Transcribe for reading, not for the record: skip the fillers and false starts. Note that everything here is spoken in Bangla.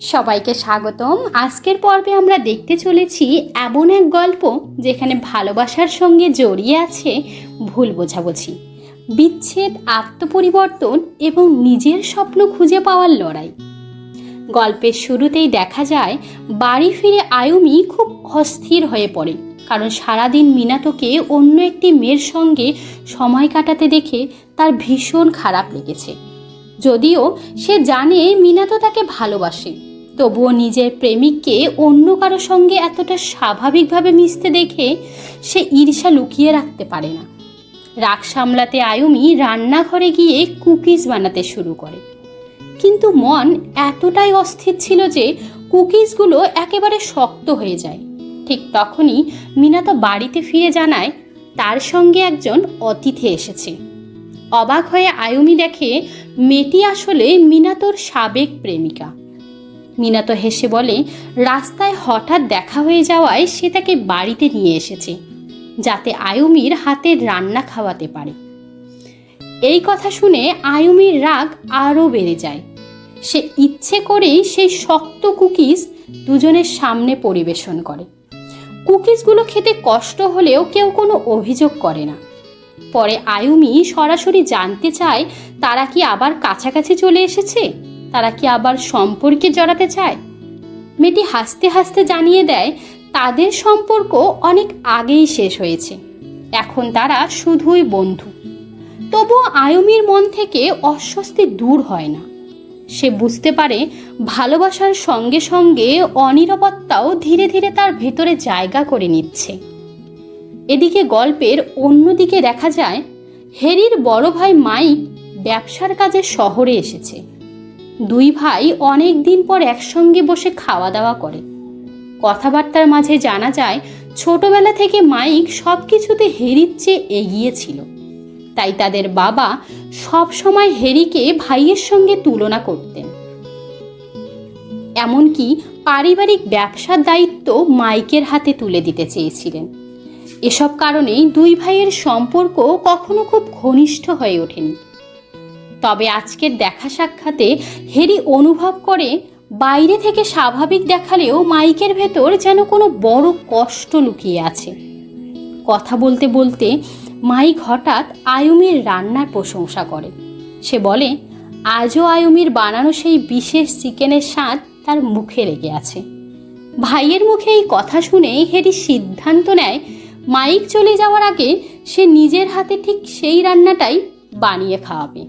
সবাইকে স্বাগতম। আজকের পর্বে আমরা দেখতে চলেছি এমন এক গল্প যেখানে ভালোবাসার সঙ্গে জড়িয়ে আছে ভুল বোঝাবুঝি, বিচ্ছেদ, আত্মপরিবর্তন এবং নিজের স্বপ্ন খুঁজে পাওয়ার লড়াই। গল্পের শুরুতেই দেখা যায় বাড়ি ফিরে আয়ুমি খুব অস্থির হয়ে পড়ে, কারণ সারাদিন মিনাতোকে অন্য একটি মেয়ের সঙ্গে সময় কাটাতে দেখে তার ভীষণ খারাপ লেগেছে। যদিও সে জানে মিনাতো তাকে ভালোবাসে, তবুও নিজের প্রেমিককে অন্য কারো সঙ্গে এতটা স্বাভাবিকভাবে মিশতে দেখে সে ঈর্ষা লুকিয়ে রাখতে পারে না। রাগ সামলাতে আয়ুমি রান্নাঘরে গিয়ে কুকিজ বানাতে শুরু করে, কিন্তু মন এতটাই অস্থির ছিল যে কুকিজগুলো একেবারে শক্ত হয়ে যায়। ঠিক তখনই মিনাতো বাড়িতে ফিরে জানায় তার সঙ্গে একজন অতিথি এসেছে। অবাক হয়ে আয়ুমি দেখে মেয়েটি আসলে মিনাতোর সাবেক প্রেমিকা। মিনাতো হেসে বলে রাস্তায় হঠাৎ দেখা হয়ে যাওয়ায় সে তাকে বাড়িতে নিয়ে এসেছে, যাতে আয়ুমির হাতের রান্না খাওয়াতে পারে। এই কথা শুনে আয়ুমির রাগ আরও বেড়ে যায়। সে ইচ্ছে করেই সেই শক্ত কুকিজ দুজনের সামনে পরিবেশন করে। কুকিজগুলো খেতে কষ্ট হলেও কেউ কোনো অভিযোগ করে না। পরে আয়ুমি সরাসরি জানতে চায় তারা কি আবার কাছাকাছি চলে এসেছে, তারা কি আবার সম্পর্কে জড়াতে চায়। মেয়েটি হাসতে হাসতে জানিয়ে দেয় তাদের সম্পর্ক অনেক আগেই শেষ হয়েছে, এখন তারা শুধুই বন্ধু। তবুও আয়ুমির মন থেকে অস্বস্তি দূর হয় না। সে বুঝতে পারে ভালোবাসার সঙ্গে সঙ্গে অনিরাপত্তাও ধীরে ধীরে তার ভেতরে জায়গা করে নিচ্ছে। এদিকে গল্পের অন্যদিকে দেখা যায় হ্যারির বড় ভাই মাইক ব্যবসার কাজে শহরে এসেছে। দুই ভাই অনেক দিন পর একসঙ্গে বসে খাওয়া দাওয়া করে। কথাবার্তার মাঝে জানা যায় ছোটবেলা থেকে মাইক সব কিছুতে হ্যারির চেয়ে এগিয়ে ছিল, তাই তাদের বাবা সব সময় হ্যারিকে ভাইয়ের সঙ্গে তুলনা করতেন। এমনকি পারিবারিক ব্যবসার দায়িত্ব মাইকের হাতে তুলে দিতে চেয়েছিলেন। এসব কারণেই দুই ভাইয়ের সম্পর্ক কখনো খুব ঘনিষ্ঠ হয়ে ওঠেনি। তবে আজকের দেখা সাক্ষাতে হ্যারি অনুভব করে বাইরে থেকে স্বাভাবিক দেখালেও মাইকের ভেতর যেন কোনো বড় কষ্ট লুকিয়ে আছে। কথা বলতে বলতে মাইক হঠাৎ আয়ুমির রান্নার প্রশংসা করে। সে বলে আজও আয়ুমির বানানো সেই বিশেষ চিকেনের স্বাদ তার মুখে লেগে আছে। ভাইয়ের মুখে এই কথা শুনে হ্যারি সিদ্ধান্ত নেয় মাইক চলে যাওয়ার আগে সে নিজের হাতে ঠিক সেই রান্নাটাই বানিয়ে খাওয়াবে।